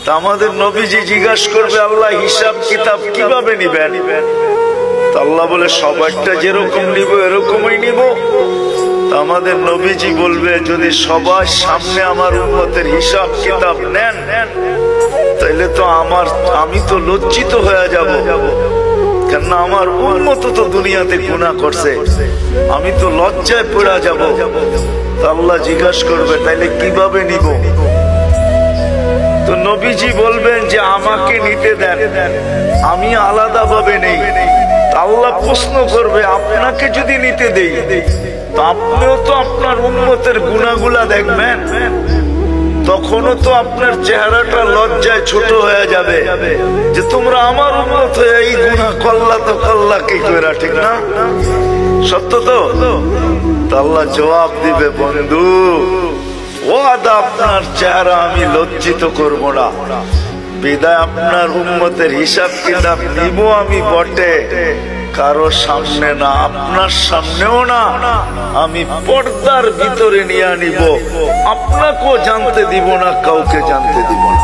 তা আমাদের নবীজি জিজ্ঞাসা করবে, আল্লাহ হিসাব কিতাব কিভাবে নিবেন? তা আল্লাহ বলে, সবারটা যেরকম নিব এরকমই নিব। আমাদের নবীজি বলবে, যদি সবার সামনে আমার উম্মতের হিসাব কিতাব নেন তাইলে তো আমি তো লজ্জিত হয়ে যাব, কেননা আমার উম্মত তো দুনিয়াতে গুনাহ করছে, আমি তো লজ্জায় পড়ে যাব। আল্লাহ জিজ্ঞাসা করবে, তাইলে কিভাবে নিব? তো নবীজি বলবেন যে আমাকে নিতে দেন, আমি আলাদা ভাবে নেই। আল্লাহ প্রশ্ন করবে, আপনাকে যদি নিতে দেই তো আপনিও তো আপনার উম্মতের গুনাহগুলা দেখবেন, তখনও তো আপনার চেহারাটা লজ্জায় ছোট হয়ে যাবে যে তোমরা আমার উম্মত হয়ে এই গুনাহ করলা, তো করলা কি কইরা, ঠিক না? সত্য তো? আল্লাহ জবাব দিবে, বন্ধু ওয়াদা, আপনার চেহারা আমি লজ্জিত করব না, বিদায় আপনার উম্মতের হিসাব কিতাব নিব আমি বটে, কারো সামনে না, আপনার সামনেও না, আমি পর্দার ভিতরে নিয়ে নিব, আপনাকেও জানতে দিব না, কাউকে জানতে দিব না।